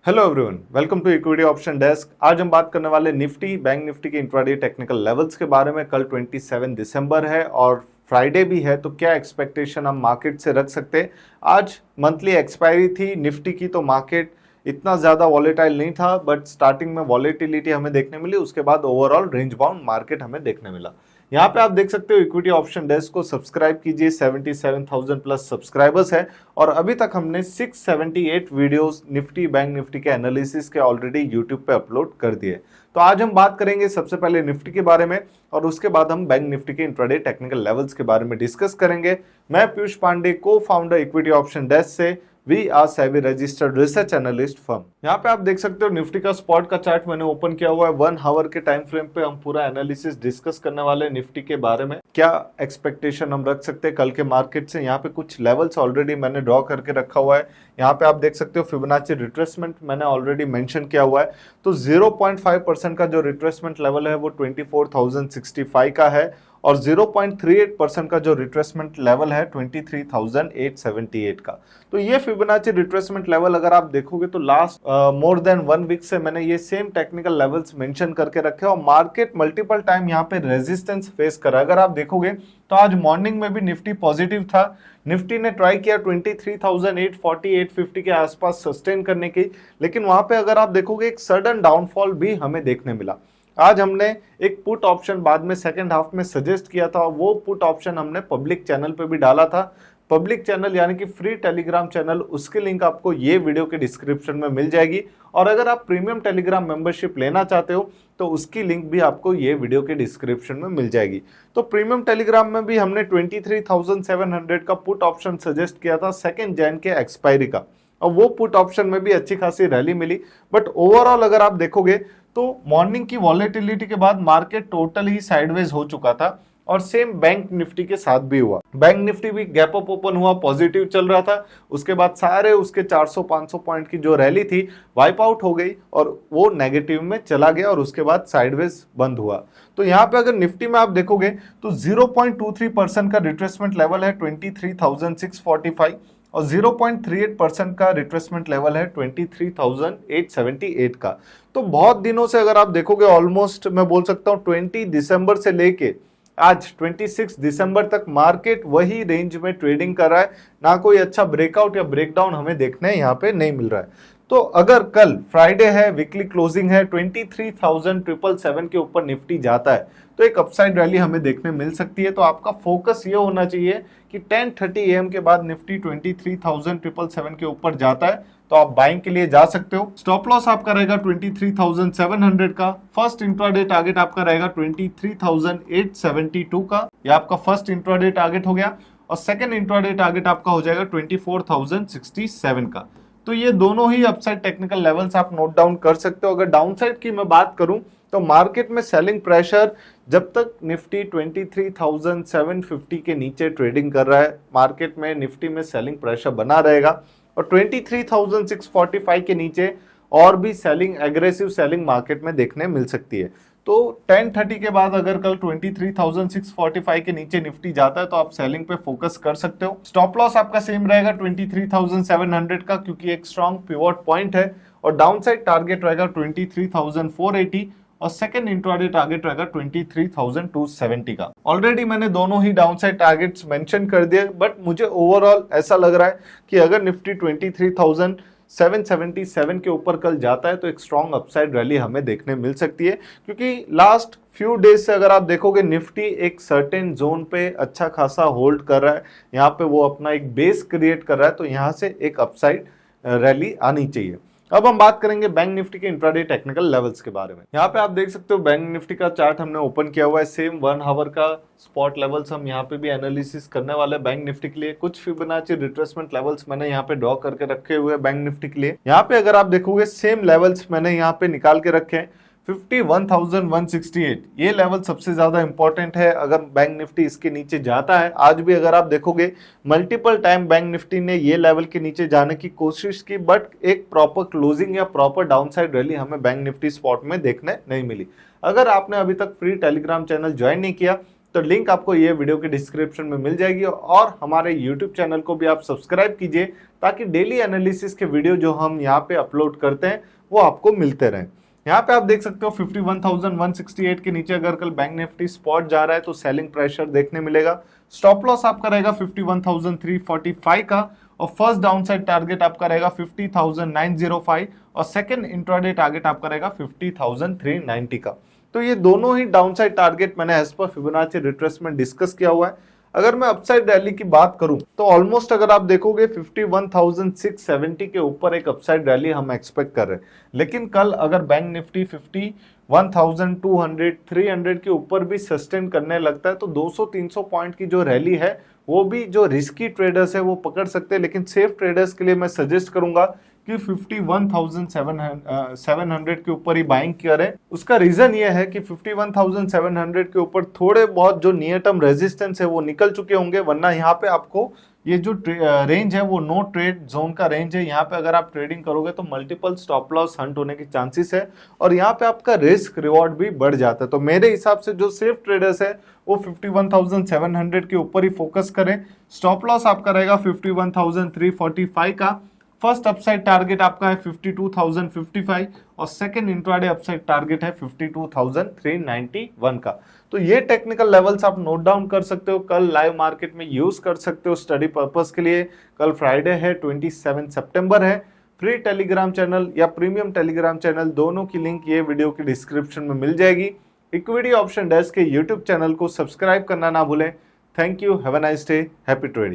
Hello everyone, welcome to equity option desk. आज हम बात करने वाले निफ्टी बैंक निफ्टी के इंट्राडे टेक्निकल लेवल्स के बारे में। कल 27 दिसंबर है और फ्राइडे भी है, तो क्या एक्सपेक्टेशन हम मार्केट से रख सकते हैं। आज मंथली एक्सपायरी थी निफ्टी की, तो मार्केट इतना ज़्यादा वॉलेटाइल नहीं था, बट स्टार्टिंग में वॉलेटिलिटी हमें देखने मिली, उसके बाद ओवरऑल रेंज बाउंड मार्केट हमें देखने मिला। यहाँ पे आप देख सकते हो इक्विटी ऑप्शन डेस्क को सब्सक्राइब कीजिए, 77,000 प्लस सब्सक्राइबर्स है और अभी तक हमने 678 वीडियोस निफ्टी बैंक निफ्टी के एनालिसिस के ऑलरेडी यूट्यूब पे अपलोड कर दिए। तो आज हम बात करेंगे सबसे पहले निफ्टी के बारे में और उसके बाद हम बैंक निफ्टी के इंट्राडे टेक्निकल लेवल्स के बारे में डिस्कस करेंगे। मैं Piyush Pandey, cofounder equity option desk से, we are SEBI registered research analyst firm. यहाँ पे आप देख सकते हो निफ्टी का स्पॉट का चार्ट मैंने ओपन किया हुआ है। 1 आवर के टाइम फ्रेम पे हम पूरा एनालिसिस डिस्कस करने वाले हैं निफ्टी के बारे में। क्या एक्सपेक्टेशन हम रख सकते हैं कल के मार्केट से। यहाँ पे कुछ लेवल्स ऑलरेडी मैंने ड्रॉ करके रखा हुआ है। यहाँ पे आप देख सकते हो फिबोनाची रिट्रेसमेंट मैंने ऑलरेडी मेंशन किया हुआ है। तो 0.5% का जो रिट्रेसमेंट लेवल है वो 24,065 का है और 0.38% का जो रिट्रेसमेंट लेवल है 23,878 का। तो ये फिबोनाची रिट्रेसमेंट लेवल अगर आप देखोगे तो लास्ट मोर देन 1 वीक से मैंने ये सेम टेक्निकल लेवल्स मेंशन करके रखे और मार्केट मल्टीपल टाइम यहाँ पे रेजिस्टेंस फेस करा। अगर आप देखोगे तो आज मॉर्निंग में भी निफ्टी पॉजिटिव था। निफ्टी ने ट्राई किया 23,840 850 के आसपास सस्टेन करने की, लेकिन वहां पे अगर आप देखोगे एक सडन डाउनफॉल भी हमें देखने मिला। आज हमने एक पुट ऑप्शन बाद में सेकंड हाफ में सजेस्ट किया था, वो पुट ऑप्शन हमने पब्लिक चैनल पे भी डाला था। पब्लिक चैनल यानी कि फ्री टेलीग्राम चैनल, उसकी लिंक आपको ये वीडियो के डिस्क्रिप्शन में मिल जाएगी और अगर आप प्रीमियम टेलीग्राम मेंबरशिप लेना चाहते हो तो उसकी लिंक भी आपको ये वीडियो के डिस्क्रिप्शन में मिल जाएगी। तो प्रीमियम टेलीग्राम में भी हमने 23,700 का पुट ऑप्शन सजेस्ट किया था 2 जैन के एक्सपायरी का और वो पुट ऑप्शन में भी अच्छी खासी रैली मिली। बट ओवरऑल अगर आप देखोगे तो मॉर्निंग की वॉलेटिलिटी के बाद मार्केट टोटल ही साइडवेज हो चुका था और सेम बैंक निफ्टी के साथ भी हुआ। बैंक निफ्टी भी गैप अप ओपन हुआ, पॉजिटिव चल रहा था, उसके बाद सारे उसके 400-500 पॉइंट की जो रैली थी वाइप आउट हो गई और वो नेगेटिव में चला गया और उसके बाद साइडवेज बंद हुआ। तो यहाँ पे अगर निफ्टी में आप देखोगे तो 0.23% का रिट्रेसमेंट लेवल है 23,645 और 0.38% का रिट्रेसमेंट लेवल है 23,878 का। तो बहुत दिनों से अगर आप देखोगे ऑलमोस्ट मैं बोल सकता हूँ 20 दिसंबर से लेके आज 26 दिसंबर तक मार्केट वही रेंज में ट्रेडिंग कर रहा है। ना कोई अच्छा ब्रेकआउट या ब्रेकडाउन हमें देखने यहाँ पे नहीं मिल रहा है। तो अगर कल फ्राइडे है, वीकली क्लोजिंग है, 23,777 के ऊपर निफ्टी जाता है तो एक अपसाइड रैली हमें देखने मिल सकती है। तो आपका फोकस ये होना चाहिए कि 10:30 AM के बाद निफ्टी 23,777 के ऊपर जाता है तो आप बाइंग के लिए जा सकते हो। स्टॉप लॉस आपका रहेगा 23,700 का। फर्स्ट इंट्राडे टारगेट आपका रहेगा 23,872 का, ये आपका फर्स्ट इंट्राडे टारगेट हो गया और सेकंड इंट्राडे टारगेट आपका हो जाएगा 24,067 का। तो ये दोनों ही अपसाइड टेक्निकल लेवल्स आप नोट डाउन कर सकते हो। अगर डाउनसाइड की मैं बात करूं तो मार्केट में सेलिंग प्रेशर जब तक निफ्टी 23,750 के नीचे ट्रेडिंग कर रहा है, मार्केट में निफ्टी में सेलिंग प्रेशर बना रहेगा और 23,645 के नीचे और भी सेलिंग, एग्रेसिव सेलिंग मार्केट में देखने मिल सकती है। तो 10:30 के बाद अगर कल 23,645 के नीचे निफ्टी जाता है तो आप सेलिंग पे फोकस कर सकते हो। स्टॉप लॉस आपका सेम रहेगा 23,700 का क्योंकि एक स्ट्रॉन्ग पिवट पॉइंट है और डाउनसाइड टारगेट रहेगा 23,480 और सेकंड इंट्राडे टारगेट रहेगा 23,270 का। ऑलरेडी मैंने दोनों ही डाउनसाइड टारगेट्स मेंशन कर दिए, बट मुझे ओवरऑल ऐसा लग रहा है कि अगर निफ्टी 23,777 के ऊपर कल जाता है तो एक स्ट्रॉन्ग अपसाइड रैली हमें देखने मिल सकती है क्योंकि लास्ट फ्यू डेज से अगर आप देखोगे निफ्टी एक सर्टेन जोन पे अच्छा खासा होल्ड कर रहा है, यहाँ पे वो अपना एक बेस क्रिएट कर रहा है, तो यहाँ से एक अपसाइड रैली आनी चाहिए। अब हम बात करेंगे बैंक निफ्टी के इंट्राडे टेक्निकल लेवल्स के बारे में। यहाँ पे आप देख सकते हो बैंक निफ्टी का चार्ट हमने ओपन किया हुआ है। सेम 1 आवर का स्पॉट लेवल्स हम यहाँ पे भी एनालिसिस करने वाले हैं बैंक निफ्टी के लिए। कुछ फिबोनाची रिट्रेसमेंट लेवल्स मैंने यहाँ पे ड्रॉ करके रखे हुए हैं बैंक निफ्टी के लिए। यहाँ पे अगर आप देखोगे सेम लेवल्स मैंने यहाँ पे निकाल के रखे हैं। 51,168 ये लेवल सबसे ज्यादा इंपॉर्टेंट है। अगर बैंक निफ्टी इसके नीचे जाता है, आज भी अगर आप देखोगे मल्टीपल टाइम बैंक निफ्टी ने ये लेवल के नीचे जाने की कोशिश की, बट एक प्रॉपर क्लोजिंग या प्रॉपर डाउनसाइड रैली हमें बैंक निफ्टी स्पॉट में देखने नहीं मिली। अगर आपने अभी तक फ्री टेलीग्राम चैनल ज्वाइन नहीं किया तो लिंक आपको ये वीडियो के डिस्क्रिप्शन में मिल जाएगी और हमारे यूट्यूब चैनल को भी आप सब्सक्राइब कीजिए ताकि डेली एनालिसिस के वीडियो जो हम यहाँ पे अपलोड करते हैं वो आपको मिलते रहें। यहाँ पे आप देख सकते हो 51,168 के नीचे अगर कल बैंक निफ्टी स्पॉट जा रहा है तो सेलिंग प्रेशर देखने मिलेगा। स्टॉप लॉस आपका रहेगा 51,345 का और फर्स्ट डाउनसाइड टारगेट आपका रहेगा 50,905 और सेकंड इंट्राडे टारगेट आपका रहेगा 50,390 का। तो ये दोनों ही डाउनसाइड टारगेट मैंने एज पर फिबोनाची रिट्रेसमेंट डिस्कस किया हुआ है। अगर मैं अपसाइड रैली की बात करूं तो ऑलमोस्ट अगर आप देखोगे 51,670 के ऊपर एक अपसाइड रैली हम एक्सपेक्ट कर रहे हैं, लेकिन कल अगर बैंक निफ्टी 51,200 300 के ऊपर भी सस्टेन करने लगता है तो 200-300 पॉइंट की जो रैली है वो भी जो रिस्की ट्रेडर्स है वो पकड़ सकते हैं, लेकिन सेफ ट्रेडर्स के लिए मैं सजेस्ट करूंगा कि 51,700 के ऊपर ही बाइंग करें। उसका रीजन ये है कि 51,700 के ऊपर थोड़े बहुत जो नियर टर्म रेजिस्टेंस है वो निकल चुके होंगे, वरना यहाँ पे आपको ये जो रेंज है वो नो ट्रेड जोन का रेंज है। यहाँ पे अगर आप ट्रेडिंग करोगे तो मल्टीपल स्टॉप लॉस हंट होने की चांसेस है और यहाँ पे आपका रिस्क रिवॉर्ड भी बढ़ जाता है। तो मेरे हिसाब से जो सेफ ट्रेडर्स है वो 51,700 के ऊपर ही फोकस करें। स्टॉप लॉस आपका रहेगा 51,345 का। फर्स्ट अपसाइड टारगेट आपका है 52,055 और सेकंड इंट्राडे अपसाइड टारगेट है 52,391 का। तो ये टेक्निकल लेवल्स आप नोट डाउन कर सकते हो, कल लाइव मार्केट में यूज कर सकते हो स्टडी पर्पस के लिए। कल फ्राइडे है, 27 सितंबर है। फ्री टेलीग्राम चैनल या प्रीमियम टेलीग्राम चैनल दोनों की लिंक ये वीडियो के डिस्क्रिप्शन में मिल जाएगी। इक्विटी ऑप्शन डेस्क के यूट्यूब चैनल को सब्सक्राइब करना ना भूलें। Thank you, have a nice day, happy trading.